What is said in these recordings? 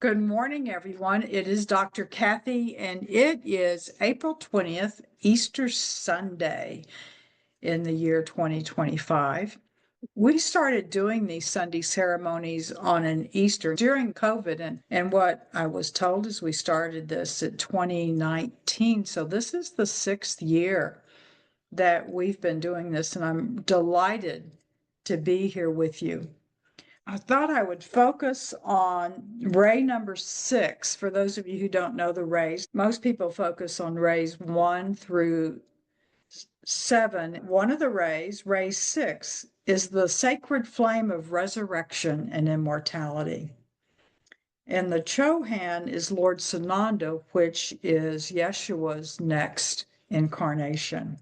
Good morning, everyone. It is Dr. Kathy, and it is April 20th, Easter Sunday in the year 2025. We started doing these Sunday ceremonies on an Easter during COVID, and what I was told is we started this in 2019. So this is the 6th year that we've been doing this, and I'm delighted to be here with you. I thought I would focus on ray number 6. For those of you who don't know the rays, most people focus on rays 1 through 7. One of the rays, ray 6, is the sacred flame of resurrection and immortality. And the Chohan is Lord Sananda, which is Yeshua's next incarnation.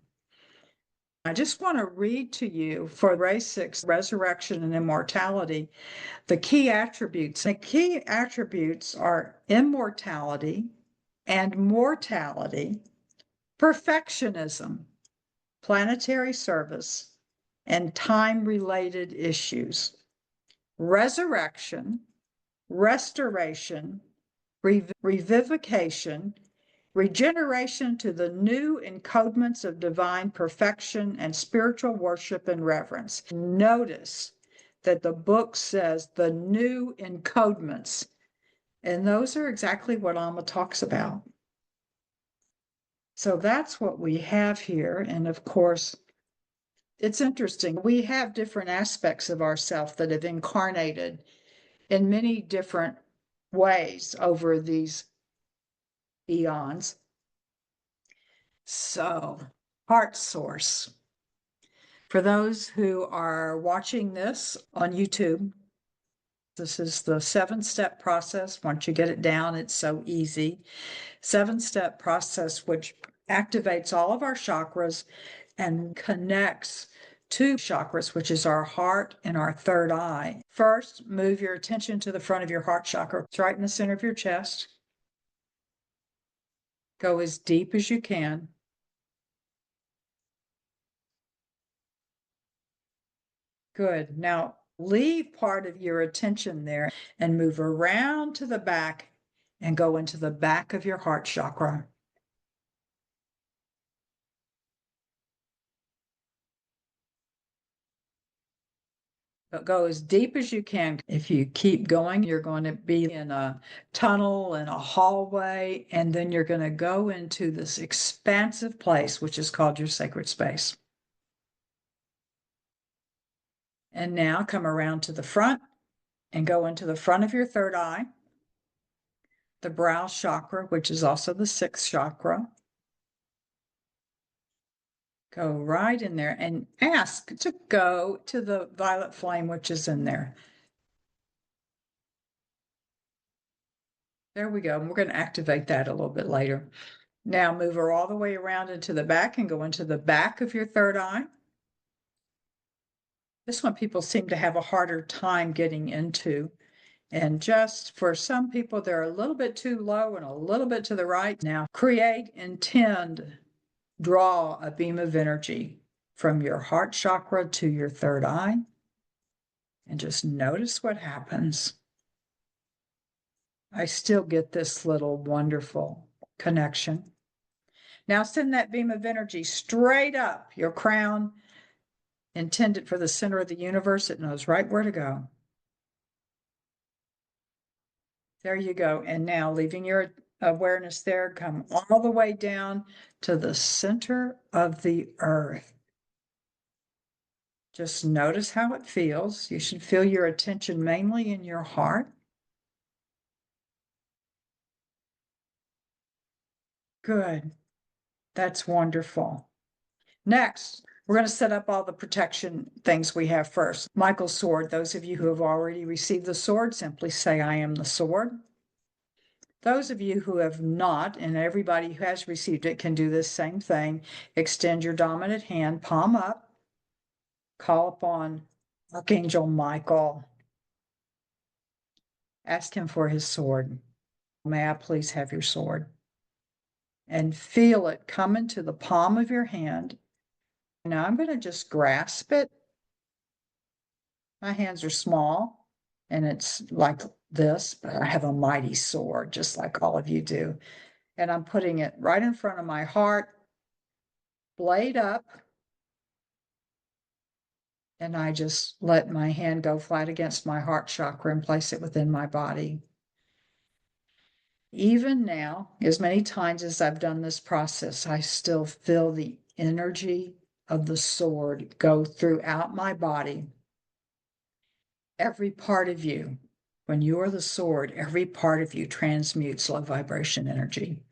I just want to read to you for ray 6, resurrection and immortality, the key attributes. The key attributes are immortality and mortality, perfectionism, planetary service, and time-related issues. Resurrection, restoration, revivification, regeneration to the new encodements of divine perfection and spiritual worship and reverence. Notice that the book says the new encodements, and those are exactly what Amma talks about. So that's what we have here. And of course, it's interesting. We have different aspects of ourselves that have incarnated in many different ways over these eons. So, heart source. For those who are watching this on YouTube, this is the 7-step process. Once you get it down, it's so easy. 7-step process, which activates all of our chakras and connects to chakras, which is our heart and our third eye. First, move your attention to the front of your heart chakra. It's right in the center of your chest. Go as deep as you can. Good. Now leave part of your attention there and move around to the back and go into the back of your heart chakra. But go as deep as you can. If you keep going, you're going to be in a tunnel and a hallway, and then you're going to go into this expansive place, which is called your sacred space. And now come around to the front and go into the front of your third eye, the brow chakra, which is also the 6th chakra. Go right in there and ask to go to the violet flame, which is in there. There we go. And we're going to activate that a little bit later. Now move her all the way around into the back and go into the back of your third eye. This one people seem to have a harder time getting into. And just for some people, they're a little bit too low and a little bit to the right. Now create, intend, draw a beam of energy from your heart chakra to your third eye. And just notice what happens. I still get this little wonderful connection. Now send that beam of energy straight up your crown, intended for the center of the universe. It knows right where to go. There you go. And now leaving your awareness there, come all the way down to the center of the earth. Just notice how it feels. You should feel your attention mainly in your heart. Good. That's wonderful. Next, we're going to set up all the protection things we have first. Michael's sword. Those of you who have already received the sword, simply say, I am the sword. Those of you who have not, and everybody who has received it can do this same thing. Extend your dominant hand, palm up. Call upon Archangel Michael. Ask him for his sword. May I please have your sword? And feel it come into the palm of your hand. Now I'm going to just grasp it. My hands are small, and it's like this, but I have a mighty sword, just like all of you do. And I'm putting it right in front of my heart, blade up. And I just let my hand go flat against my heart chakra and place it within my body. Even now, as many times as I've done this process, I still feel the energy of the sword go throughout my body. Every part of you, when you are the sword, every part of you transmutes low vibration energy,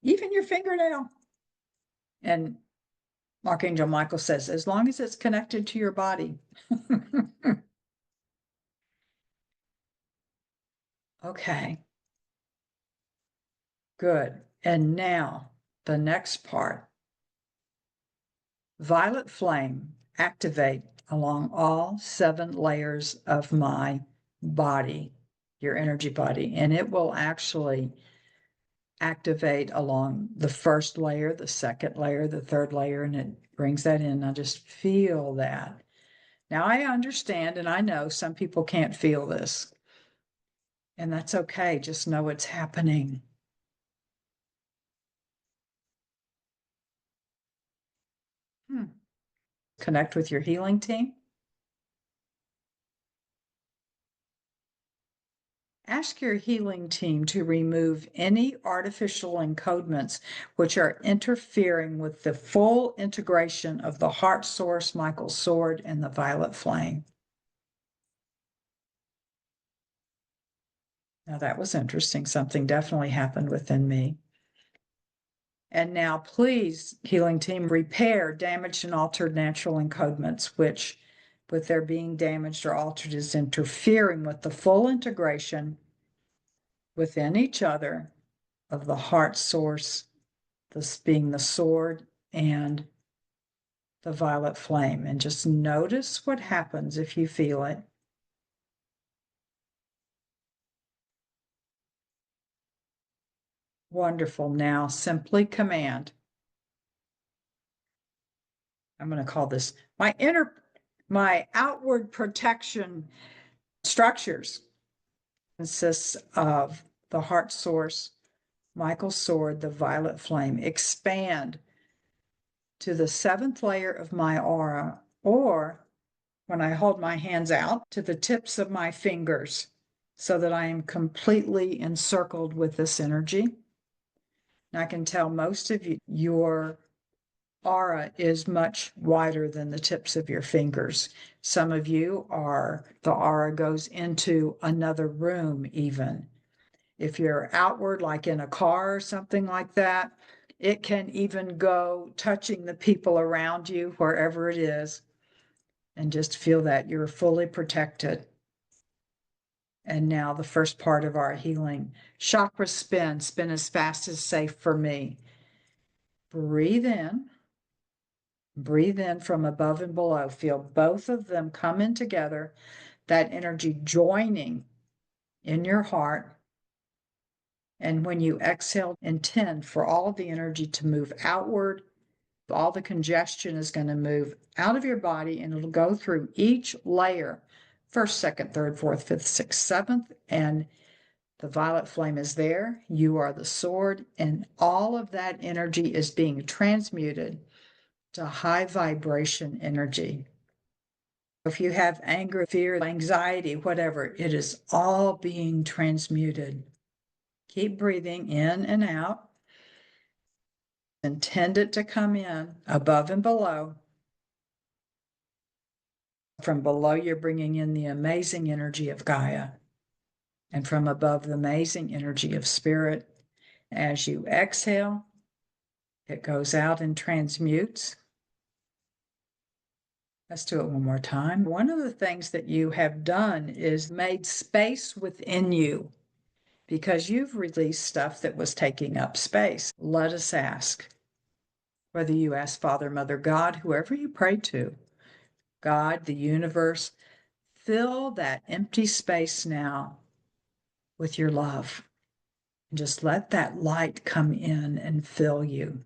even your fingernail. And Archangel Michael says, as long as it's connected to your body. Okay, good. And now the next part. Violet flame activate along all 7 layers of my body, your energy body, and it will actually activate along the first layer, the second layer, the third layer, and it brings that in. I just feel that. Now I understand and I know some people can't feel this, and that's okay. Just know it's happening. Connect with your healing team. Ask your healing team to remove any artificial encodements which are interfering with the full integration of the heart source, Michael's sword, and the violet flame. Now that was interesting. Something definitely happened within me. And now please, healing team, repair damaged and altered natural encodements, which with their being damaged or altered is interfering with the full integration within each other of the heart source, this being the sword and the violet flame. And just notice what happens if you feel it. Wonderful. Now simply command. I'm going to call this my outward protection structures consists of the heart source, Michael's sword, the violet flame. Expand to the 7th layer of my aura, or when I hold my hands out to the tips of my fingers, so that I am completely encircled with this energy. And I can tell most of you, your aura is much wider than the tips of your fingers. Some of you the aura goes into another room even. If you're outward, like in a car or something like that, it can even go touching the people around you, wherever it is, and just feel that you're fully protected. And now the first part of our healing. Chakra spin as fast as safe for me. Breathe in from above and below. Feel both of them come in together, that energy joining in your heart. And when you exhale, intend for all of the energy to move outward. All the congestion is going to move out of your body, and it'll go through each layer, first, second, third, fourth, fifth, sixth, seventh, and the violet flame is there. You are the sword, and all of that energy is being transmuted to high vibration energy. If you have anger, fear, anxiety, whatever, it is all being transmuted. Keep breathing in and out. Intend it to come in above and below. From below, you're bringing in the amazing energy of Gaia. And from above, the amazing energy of spirit. As you exhale, it goes out and transmutes. Let's do it one more time. One of the things that you have done is made space within you because you've released stuff that was taking up space. Let us ask, whether you ask Father, Mother, God, whoever you pray to, God, the universe, fill that empty space now with your love. And just let that light come in and fill you.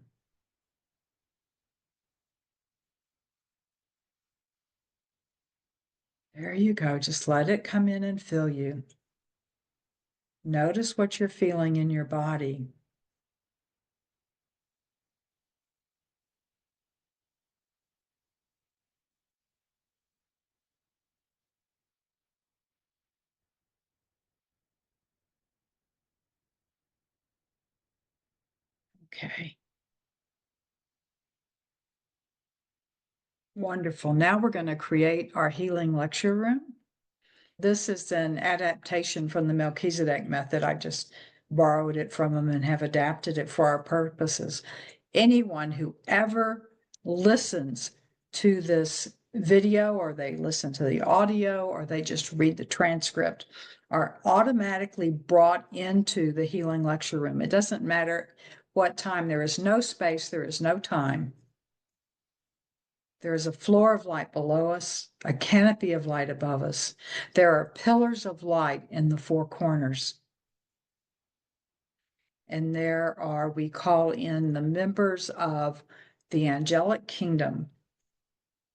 There you go. Just let it come in and fill you. Notice what you're feeling in your body. Okay. Wonderful. Now we're going to create our healing lecture room. This is an adaptation from the Melchizedek method. I just borrowed it from them and have adapted it for our purposes. Anyone who ever listens to this video, or they listen to the audio, or they just read the transcript, are automatically brought into the healing lecture room. It doesn't matter what time. There is no space, there is no time. There is a floor of light below us, a canopy of light above us. There are pillars of light in the four corners. And there are, we call in the members of the angelic kingdom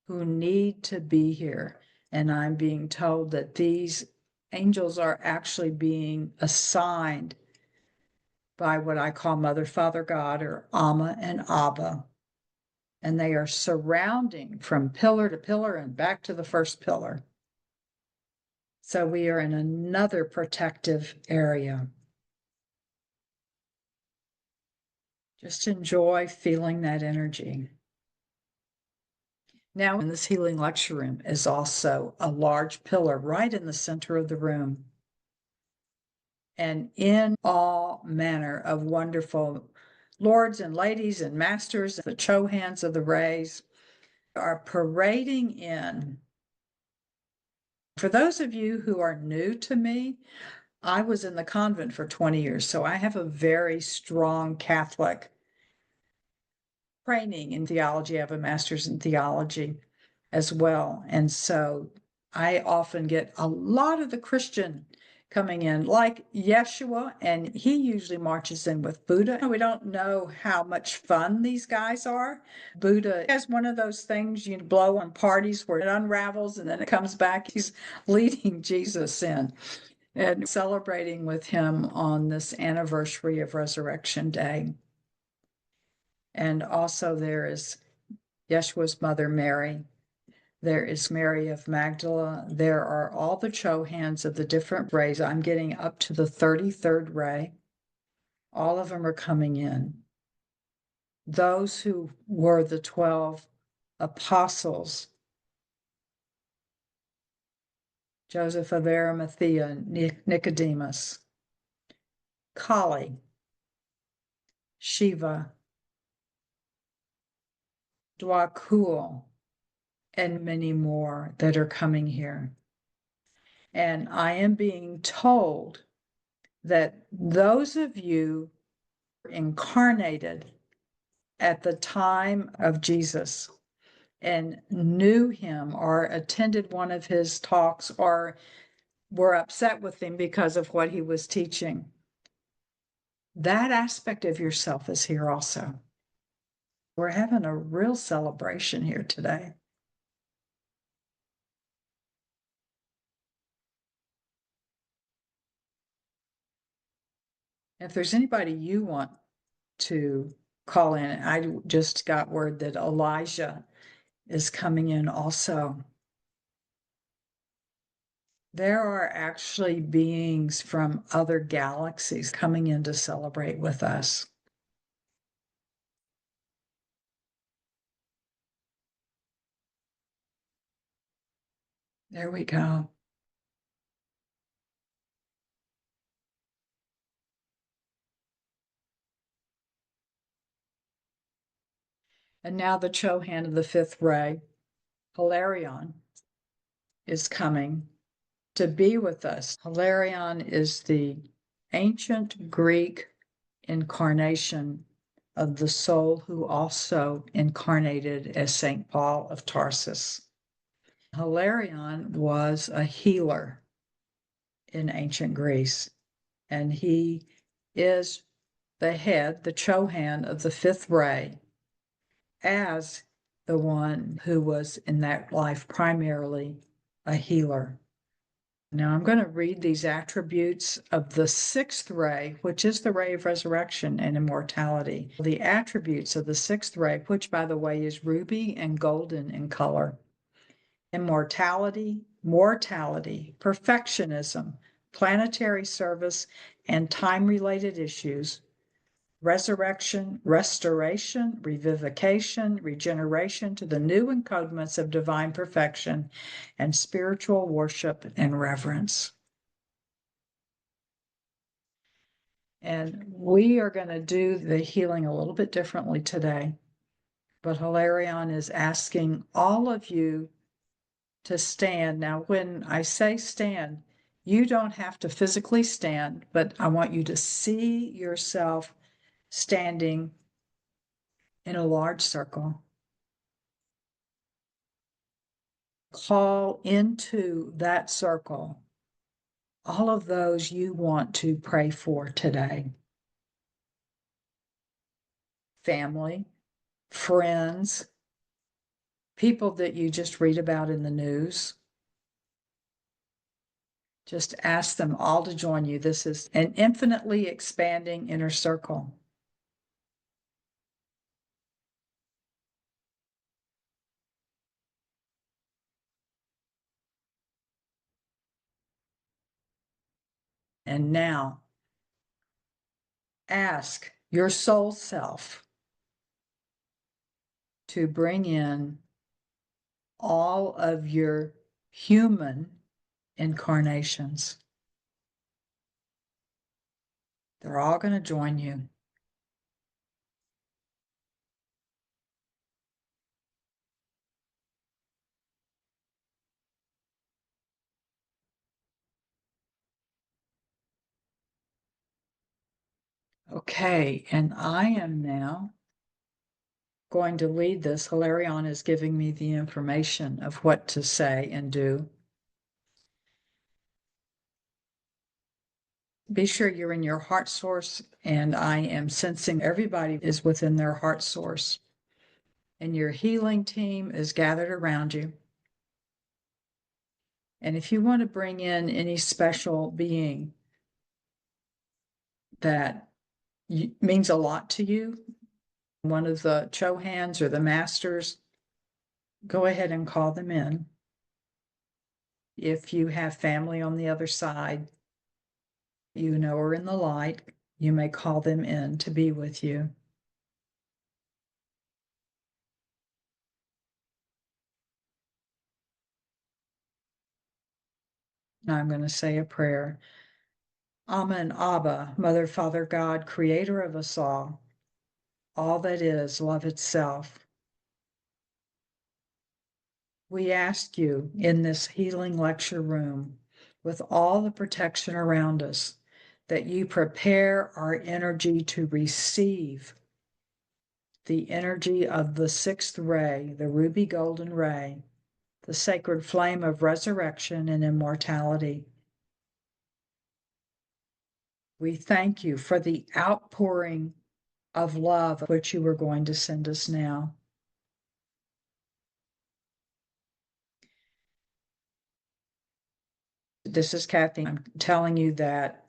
who need to be here. And I'm being told that these angels are actually being assigned by what I call Mother, Father, God, or Amma and Abba. And they are surrounding from pillar to pillar and back to the first pillar. So we are in another protective area. Just enjoy feeling that energy. Now, in this healing lecture room is also a large pillar right in the center of the room. And in all manner of wonderful lords and ladies and masters, the Chohans of the rays are parading in. For those of you who are new to me, I was in the convent for 20 years, so I have a very strong Catholic training in theology. I have a master's in theology as well. And so I often get a lot of the Christian coming in, like Yeshua, and he usually marches in with Buddha. We don't know how much fun these guys are. Buddha has one of those things you blow on parties where it unravels and then it comes back. He's leading Jesus in and celebrating with him on this anniversary of Resurrection Day. And also there is Yeshua's mother, Mary. There is Mary of Magdala. There are all the Chohans of the different rays. I'm getting up to the 33rd ray. All of them are coming in. Those who were the 12 apostles, Joseph of Arimathea, Nicodemus, Kali, Shiva, Dwakul, and many more that are coming here. And I am being told that those of you incarnated at the time of Jesus and knew him or attended one of his talks or were upset with him because of what he was teaching, that aspect of yourself is here also. We're having a real celebration here today. If there's anybody you want to call in, I just got word that Elijah is coming in also. There are actually beings from other galaxies coming in to celebrate with us. There we go. And now the Chohan of the fifth ray, Hilarion, is coming to be with us. Hilarion is the ancient Greek incarnation of the soul who also incarnated as St. Paul of Tarsus. Hilarion was a healer in ancient Greece, and he is the head, the Chohan of the fifth ray, as the one who was in that life primarily a healer. Now I'm going to read these attributes of the sixth ray, which is the ray of resurrection and immortality. The attributes of the sixth ray, which by the way is ruby and golden in color. Immortality, mortality, perfectionism, planetary service, and time-related issues, resurrection, restoration, revivification, regeneration to the new encodements of divine perfection, and spiritual worship and reverence. And we are going to do the healing a little bit differently today. But Hilarion is asking all of you to stand. Now, when I say stand, you don't have to physically stand, but I want you to see yourself standing in a large circle. Call into that circle all of those you want to pray for today. Family, friends, people that you just read about in the news. Just ask them all to join you. This is an infinitely expanding inner circle. And now, ask your soul self to bring in all of your human incarnations. They're all going to join you. Okay, and I am now going to lead this. Hilarion is giving me the information of what to say and do. Be sure you're in your heart source, and I am sensing everybody is within their heart source. And your healing team is gathered around you. And if you want to bring in any special being that means a lot to you, one of the Chohans or the masters, go ahead and call them in. If you have family on the other side, you know, or in the light, you may call them in to be with you. Now I'm going to say a prayer. Amma and Abba, Mother, Father, God, creator of us all that is love itself. We ask you in this healing lecture room, with all the protection around us, that you prepare our energy to receive the energy of the sixth ray, the ruby golden ray, the sacred flame of resurrection and immortality. We thank you for the outpouring of love which you are going to send us now. This is Kathy. I'm telling you that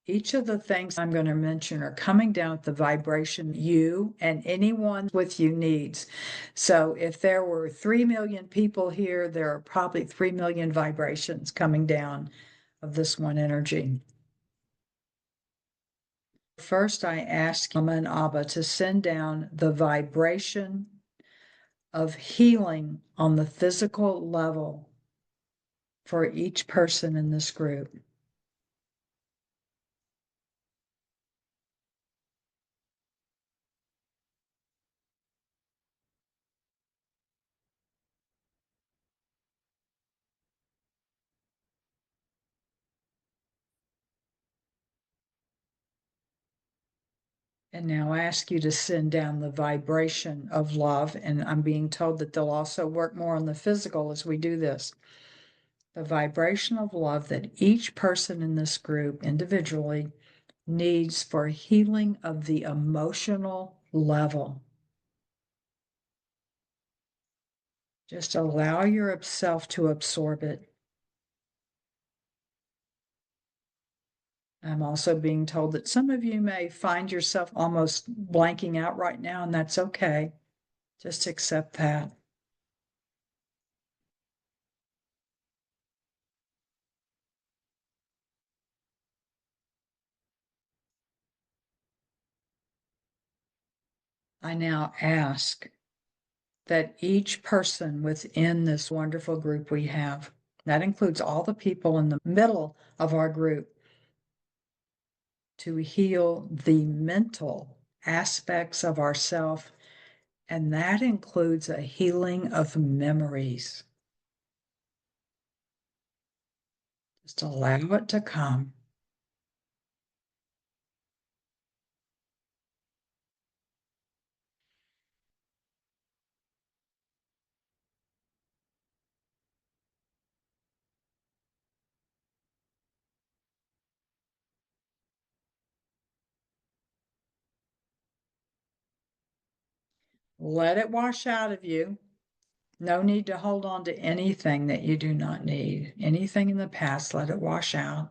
each of the things I'm going to mention are coming down with the vibration you and anyone with you needs. So if there were 3 million people here, there are probably 3 million vibrations coming down of this one energy. First, I ask Amma and Abba to send down the vibration of healing on the physical level for each person in this group. And now I ask you to send down the vibration of love. And I'm being told that they'll also work more on the physical as we do this. The vibration of love that each person in this group individually needs for healing of the emotional level. Just allow yourself to absorb it. I'm also being told that some of you may find yourself almost blanking out right now, and that's okay. Just accept that. I now ask that each person within this wonderful group we have, that includes all the people in the middle of our group, to heal the mental aspects of ourself, and that includes a healing of memories. Just allow it to come. Let it wash out of you. No need to hold on to anything that you do not need. Anything in the past, let it wash out.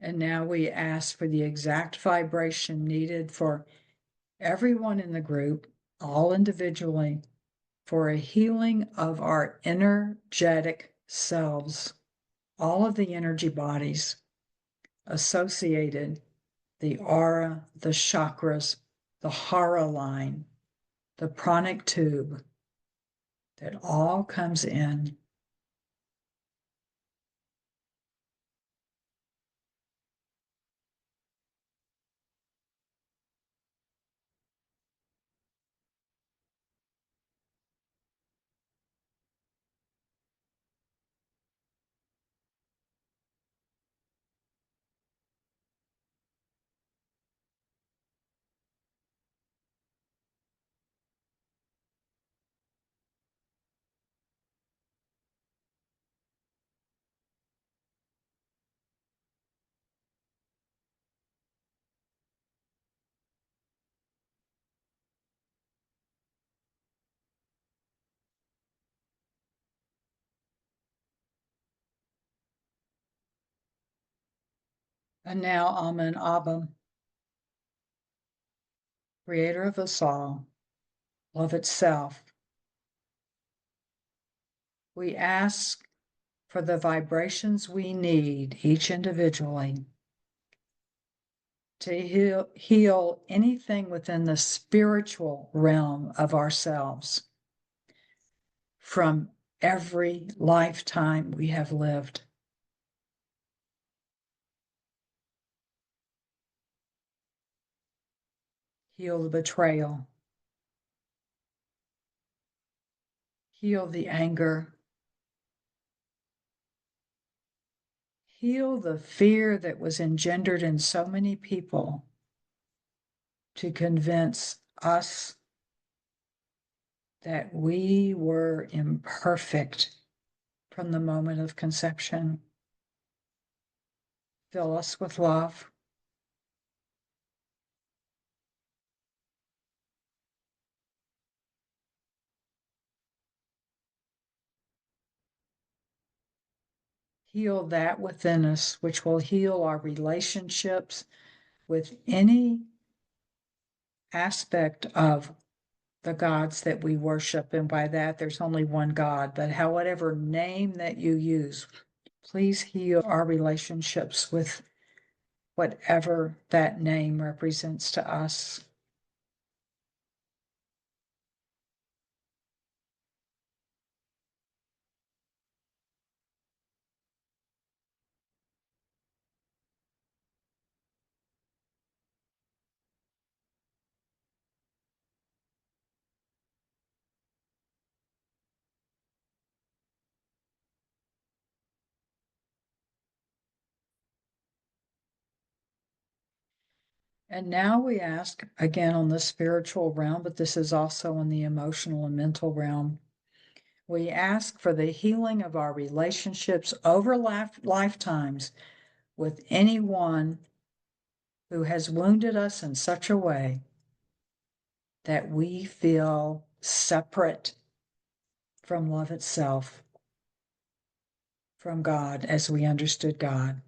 And now we ask for the exact vibration needed for everyone in the group, all individually, for a healing of our energetic selves, all of the energy bodies associated, the aura, the chakras, the hara line, the pranic tube, that all comes in. And now, Amma and Abba, creator of us all, love itself, we ask for the vibrations we need, each individually, to heal anything within the spiritual realm of ourselves from every lifetime we have lived. Heal the betrayal. Heal the anger. Heal the fear that was engendered in so many people to convince us that we were imperfect from the moment of conception. Fill us with love. Heal that within us, which will heal our relationships with any aspect of the gods that we worship. And by that, there's only one God, but however name that you use, please heal our relationships with whatever that name represents to us. And now we ask again on the spiritual realm, but this is also in the emotional and mental realm. We ask for the healing of our relationships over lifetimes with anyone who has wounded us in such a way that we feel separate from love itself, from God as we understood God.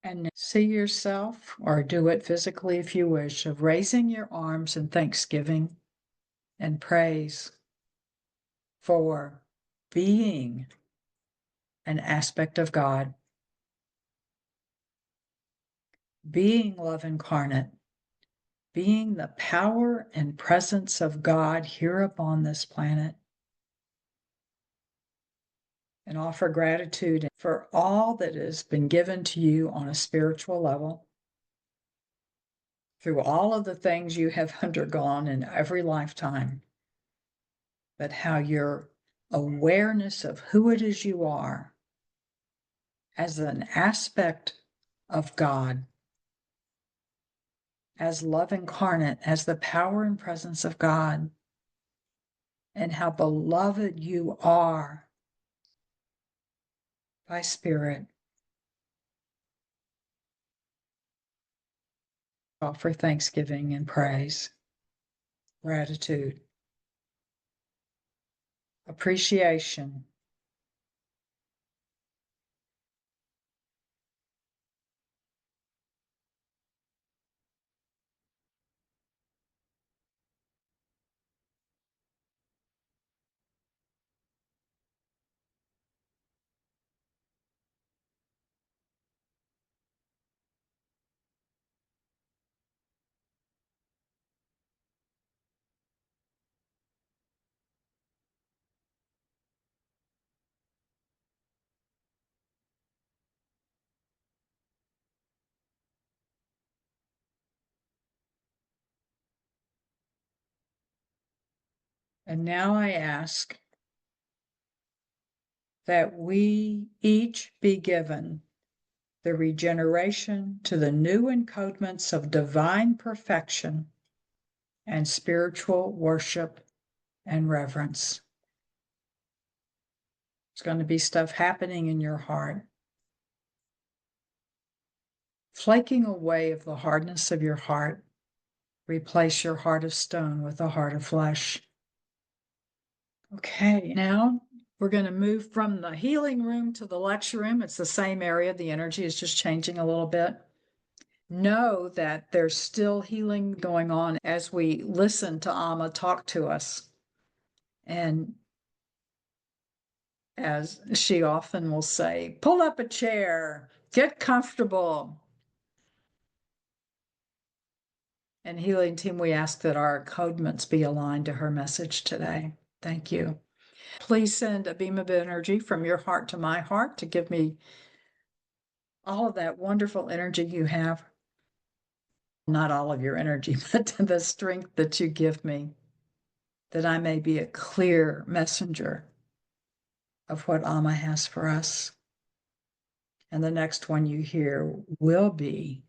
And see yourself, or do it physically if you wish, of raising your arms in thanksgiving and praise for being an aspect of God, being love incarnate, being the power and presence of God here upon this planet, and offer gratitude for all that has been given to you on a spiritual level through all of the things you have undergone in every lifetime, but how your awareness of who it is you are as an aspect of God, as love incarnate, as the power and presence of God, and how beloved you are by spirit. Offer thanksgiving and praise, gratitude, appreciation. And now I ask that we each be given the regeneration to the new encodements of divine perfection and spiritual worship and reverence. There's going to be stuff happening in your heart, flaking away of the hardness of your heart. Replace your heart of stone with a heart of flesh. Okay, now we're going to move from the healing room to the lecture room. It's the same area. The energy is just changing a little bit. Know that there's still healing going on as we listen to Amma talk to us. And as she often will say, pull up a chair, get comfortable. And healing team, we ask that our codements be aligned to her message today. Thank you. Please send a beam of energy from your heart to my heart to give me all of that wonderful energy you have. Not all of your energy, but the strength that you give me, that I may be a clear messenger of what Amma has for us. And the next one you hear will be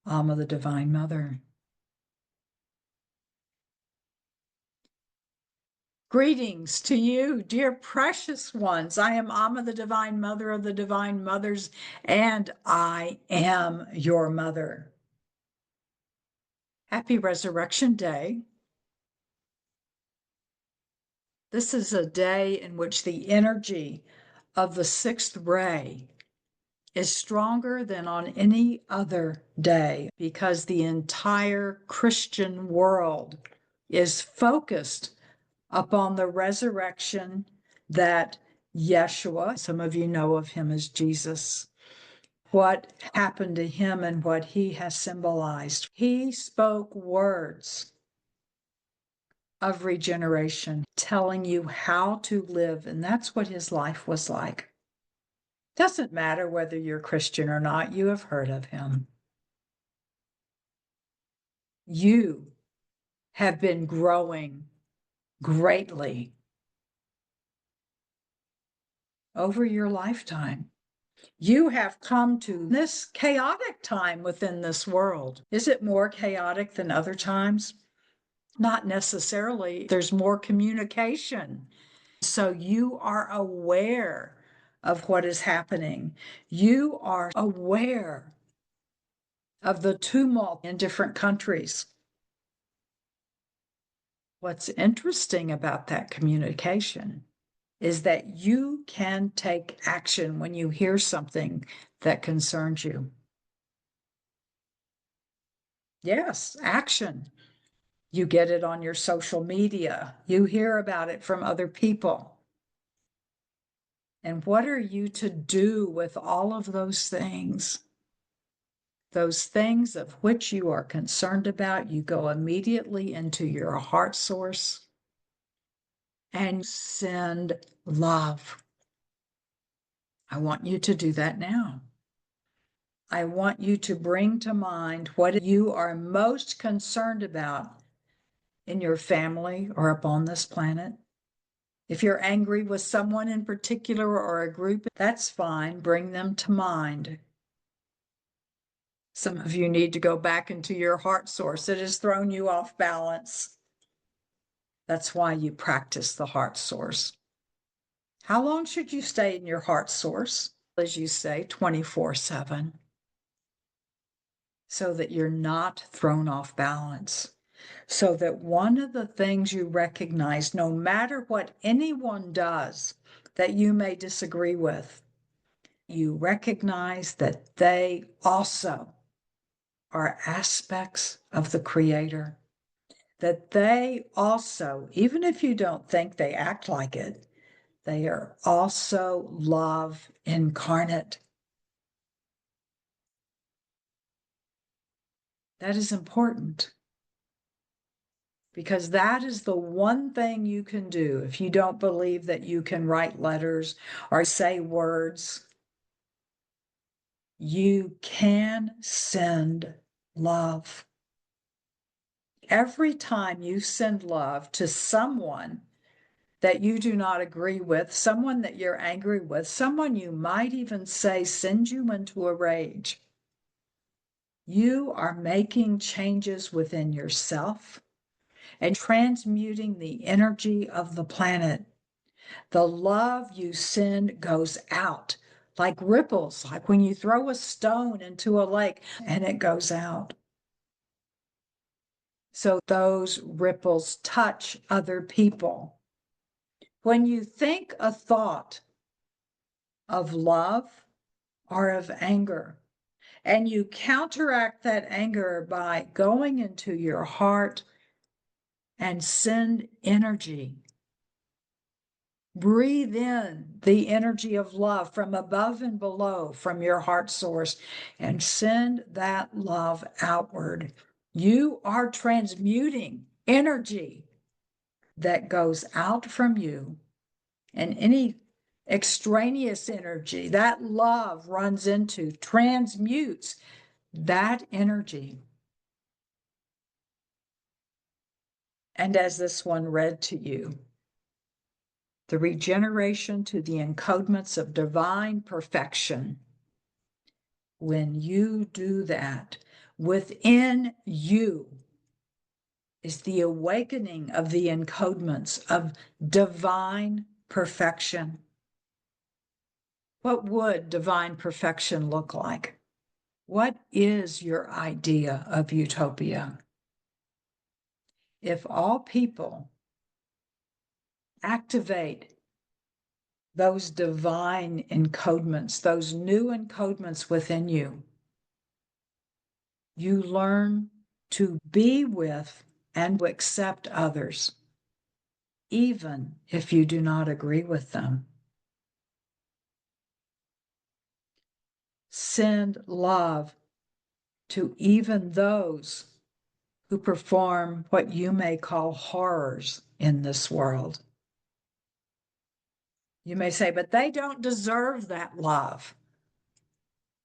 Amma, the Divine Mother. Greetings to you, dear precious ones. I am Amma, the Divine Mother of the Divine Mothers, and I am your mother. Happy Resurrection Day. This is a day in which the energy of the sixth ray is stronger than on any other day because the entire Christian world is focused upon the resurrection that Yeshua, some of you know of him as Jesus, what happened to him and what he has symbolized. He spoke words of regeneration, telling you how to live, and that's what his life was like. Doesn't matter whether you're Christian or not, you have heard of him. You have been growing greatly over your lifetime. You have come to this chaotic time within this world. Is it more chaotic than other times? Not necessarily. There's more communication. So you are aware of what is happening. You are aware of the tumult in different countries. What's interesting about that communication is that you can take action when you hear something that concerns you. Yes, action. You get it on your social media. You hear about it from other people. And what are you to do with all of those things? Those things of which you are concerned about, you go immediately into your heart source and send love. I want you to do that now. I want you to bring to mind what you are most concerned about in your family or upon this planet. If you're angry with someone in particular or a group, that's fine. Bring them to mind. Some of you need to go back into your heart source. It has thrown you off balance. That's why you practice the heart source. How long should you stay in your heart source? As you say, 24/7, so that you're not thrown off balance. So that one of the things you recognize, no matter what anyone does that you may disagree with, you recognize that they also are aspects of the Creator, that they also, even if you don't think they act like it, they are also love incarnate. That is important because that is the one thing you can do if you don't believe that you can write letters or say words. You can send love. Every time you send love to someone that you do not agree with, someone that you're angry with, someone you might even say sends you into a rage, you are making changes within yourself and transmuting the energy of the planet. The love you send goes out like ripples, like when you throw a stone into a lake and it goes out. So those ripples touch other people. When you think a thought of love or of anger, and you counteract that anger by going into your heart and send energy. Breathe in the energy of love from above and below, from your heart source, and send that love outward. You are transmuting energy that goes out from you, and any extraneous energy that love runs into transmutes that energy. And as this one read to you, the regeneration to the encodements of divine perfection. When you do that, within you is the awakening of the encodements of divine perfection. What would divine perfection look like? What is your idea of utopia? If all people activate those divine encodements, those new encodements within you. You learn to be with and to accept others, even if you do not agree with them. Send love to even those who perform what you may call horrors in this world. You may say, but they don't deserve that love.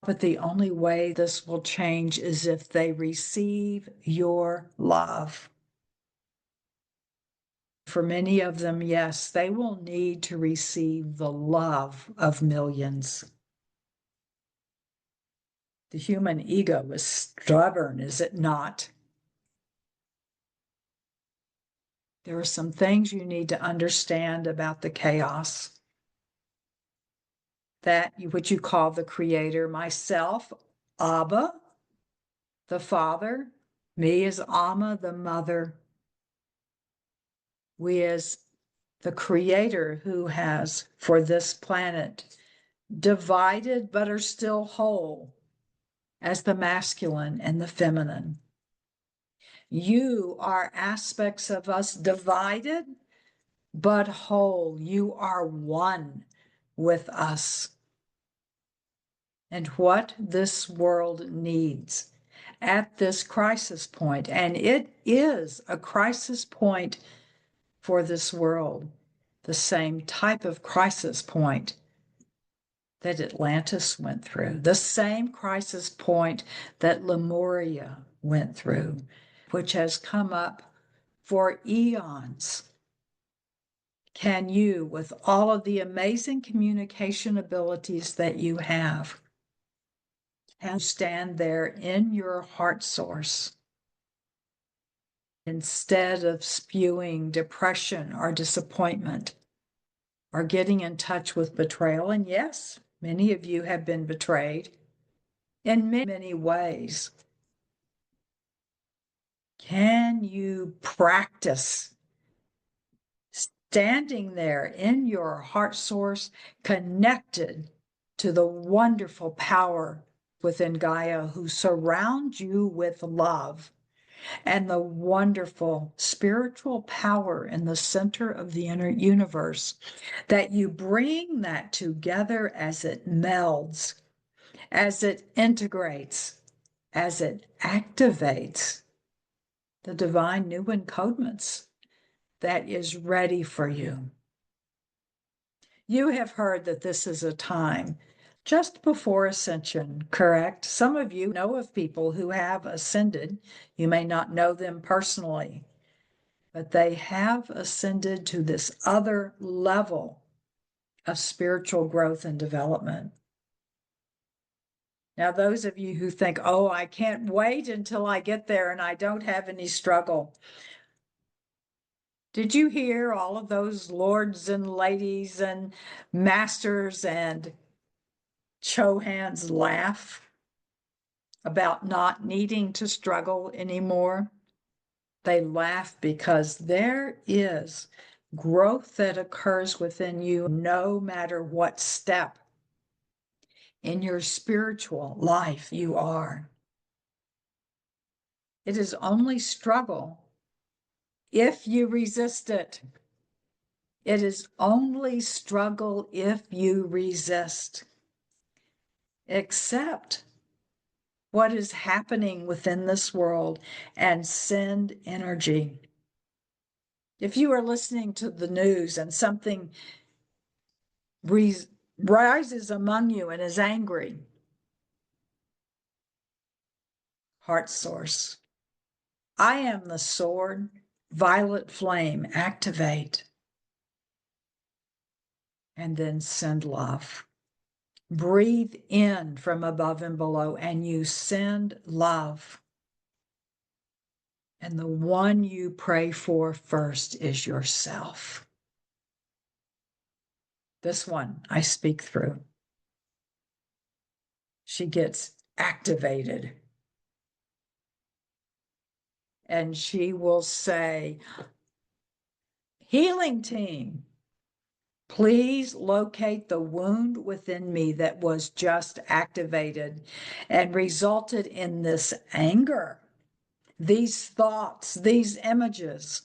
But the only way this will change is if they receive your love. For many of them, yes, they will need to receive the love of millions. The human ego is stubborn, is it not? There are some things you need to understand about the chaos. That what you call the creator, myself, Abba, the father, me as Amma, the mother, we as the creator who has for this planet divided but are still whole as the masculine and the feminine. You are aspects of us divided but whole. You are one with us. And what this world needs at this crisis point, and it is a crisis point for this world, the same type of crisis point that Atlantis went through, the same crisis point that Lemuria went through, which has come up for eons. Can you, with all of the amazing communication abilities that you have, and stand there in your heart source instead of spewing depression or disappointment or getting in touch with betrayal? And yes, many of you have been betrayed in many, many ways. Can you practice standing there in your heart source, connected to the wonderful power within Gaia who surrounds you with love and the wonderful spiritual power in the center of the inner universe, that you bring that together as it melds, as it integrates, as it activates the divine new encodements that is ready for you. You have heard that this is a time just before ascension, correct? Some of you know of people who have ascended. You may not know them personally, but they have ascended to this other level of spiritual growth and development. Now, those of you who think, oh, I can't wait until I get there and I don't have any struggle. Did you hear all of those lords and ladies and masters and Chohans laugh about not needing to struggle anymore? They laugh because there is growth that occurs within you no matter what step in your spiritual life you are. It is only struggle if you resist it. It is only struggle if you resist. Accept what is happening within this world and send energy. If you are listening to the news and something rises among you and is angry, heart source, I am the sword, violet flame, activate, and then send love. Breathe in from above and below, and you send love. And the one you pray for first is yourself. This one I speak through. She gets activated. And she will say, Healing team, please locate the wound within me that was just activated and resulted in this anger, these thoughts, these images.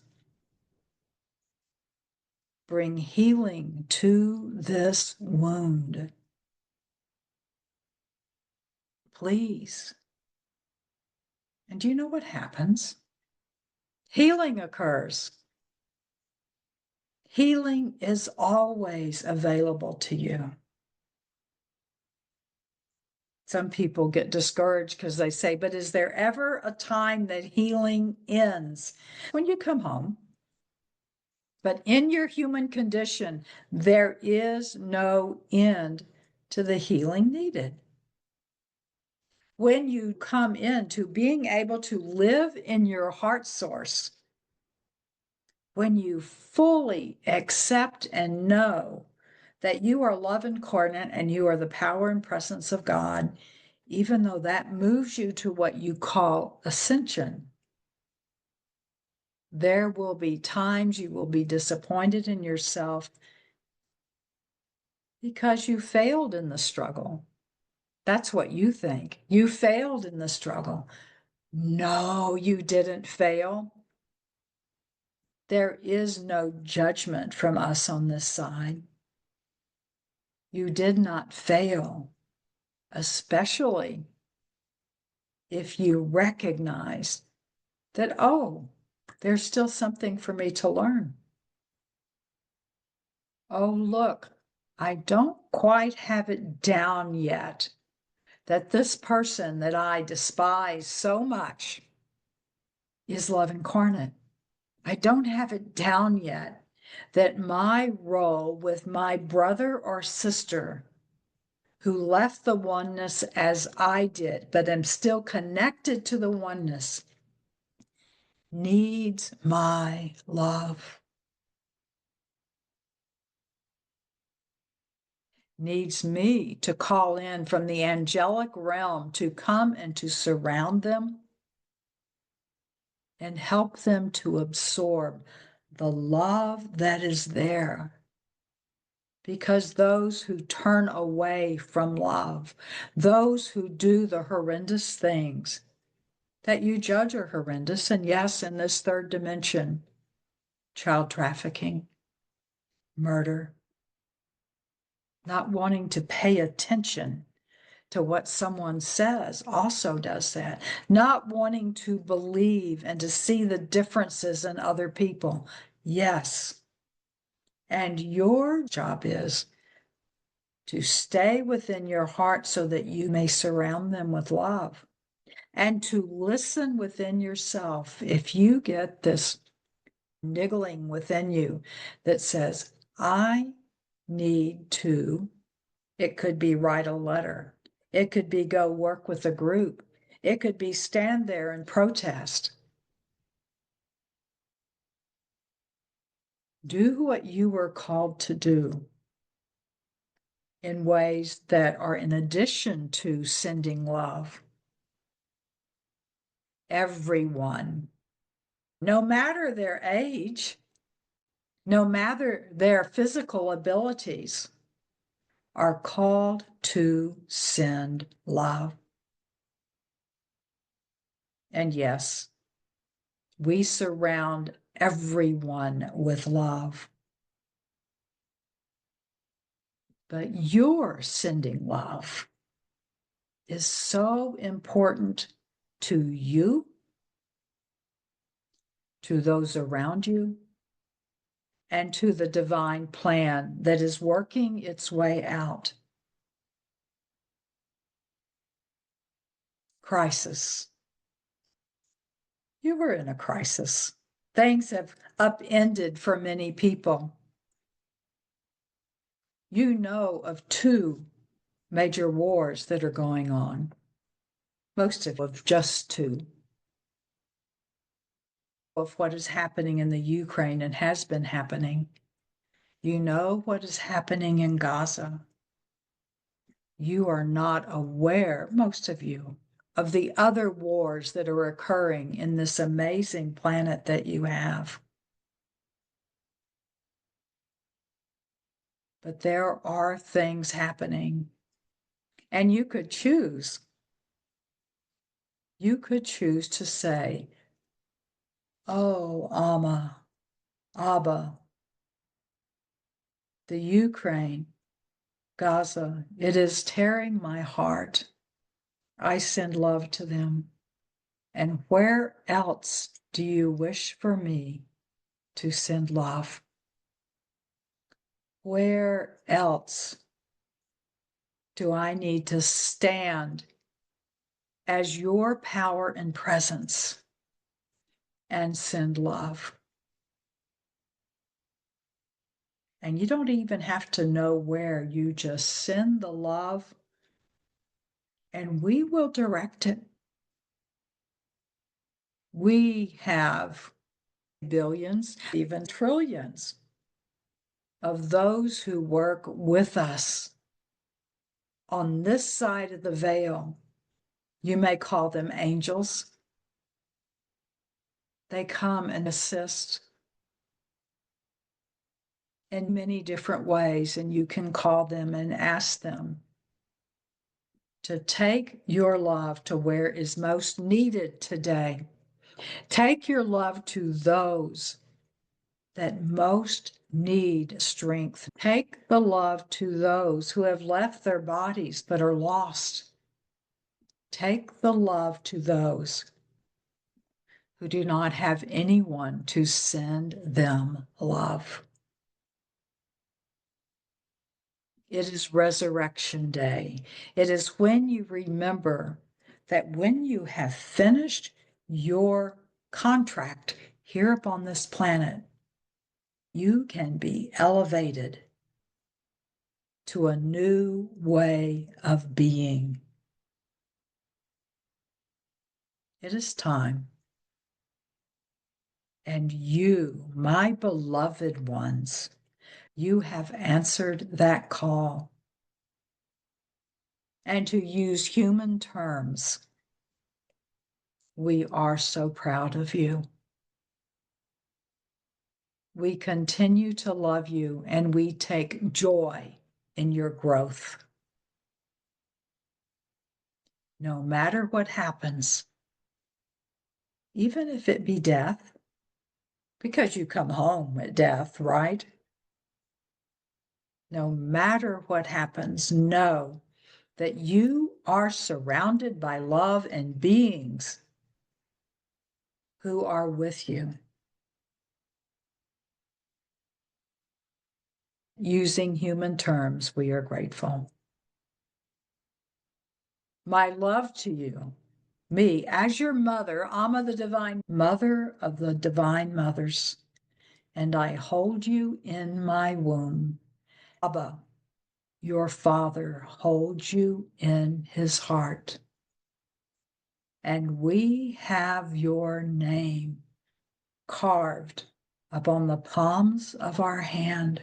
Bring healing to this wound. Please. And do you know what happens? Healing occurs. Healing is always available to you. Some people get discouraged because they say, but is there ever a time that healing ends? When you come home. But in your human condition, there is no end to the healing needed. When you come into being able to live in your heart source, when you fully accept and know that you are love incarnate and you are the power and presence of God, even though that moves you to what you call ascension, there will be times you will be disappointed in yourself because you failed in the struggle. That's what you think. You failed in the struggle. No, you didn't fail. There is no judgment from us on this side. You did not fail, especially if you recognize that, oh, there's still something for me to learn. Oh, look, I don't quite have it down yet that this person that I despise so much is love incarnate. I don't have it down yet that my role with my brother or sister who left the oneness as I did, but am still connected to the oneness, needs my love, needs me to call in from the angelic realm to come and to surround them and help them to absorb the love that is there. Because those who turn away from love, those who do the horrendous things that you judge are horrendous, and yes, in this third dimension, child trafficking, murder, not wanting to pay attention to what someone says also does that, not wanting to believe and to see the differences in other people. Yes. And your job is to stay within your heart so that you may surround them with love and to listen within yourself. If you get this niggling within you that says, I need to, it could be write a letter. It could be go work with a group. It could be stand there and protest. Do what you were called to do in ways that are in addition to sending love. Everyone, no matter their age, no matter their physical abilities, are called to send love. And yes, we surround everyone with love. But your sending love is so important to you, to those around you, and to the divine plan that is working its way out. Crisis. You were in a crisis. Things have upended for many people. You know of 2 major wars that are going on. Most of just 2. Of what is happening in the Ukraine and has been happening. You know what is happening in Gaza. You are not aware, most of you, of the other wars that are occurring in this amazing planet that you have. but there are things happening. And you could choose. You could choose to say, oh, Amma, Abba, the Ukraine, Gaza, it is tearing my heart. I send love to them. And where else do you wish for me to send love? Where else do I need to stand as your power and presence and send love? And you don't even have to know where, you just send the love and we will direct it. We have billions, even trillions of those who work with us on this side of the veil. You may call them angels. They come and assist in many different ways, and you can call them and ask them to take your love to where is most needed today. Take your love to those that most need strength. Take the love to those who have left their bodies but are lost. Take the love to those who do not have anyone to send them love. It is Resurrection Day. It is when you remember that when you have finished your contract here upon this planet, you can be elevated to a new way of being. It is time. And you, my beloved ones, you have answered that call. And to use human terms, we are so proud of you. We continue to love you and we take joy in your growth. No matter what happens, even if it be death, because you come home at death, right? No matter what happens, know that you are surrounded by love and beings who are with you. Using human terms, we are grateful. My love to you, me as your mother, Amma, the divine mother of the divine mothers, and I hold you in my womb. Abba, your father, holds you in his heart. And we have your name carved upon the palms of our hand.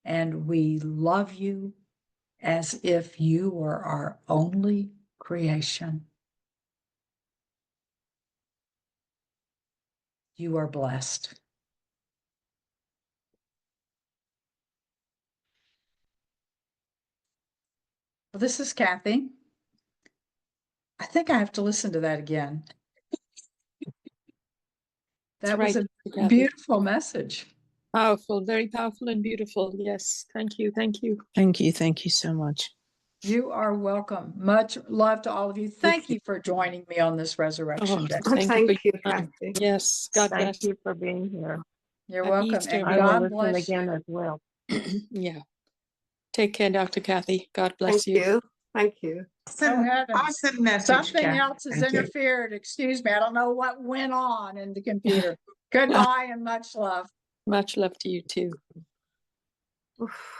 And we love you as if you were our only creation. You are blessed. Well, this is Kathy. I think I have to listen to that again. That was right, a Kathy. beautiful message. Powerful, very powerful and beautiful. Yes. Thank you. Thank you. Thank you. Thank you so much. You are welcome. Much love to all of you. Thank you for joining me on this Resurrection Day. Thank you, Kathy. Yes. God Thank bless. you for being here. You're Happy welcome. Easter, And I will God listen bless again you. as well. Yeah. Take care, Dr. Kathy. God bless Thank you. Thank you. Oh, heavens. Awesome message, Something Kathy. else has Thank you. interfered. Excuse me. I don't know what went on in the computer. Goodbye and much love. Much love to you too. Oof.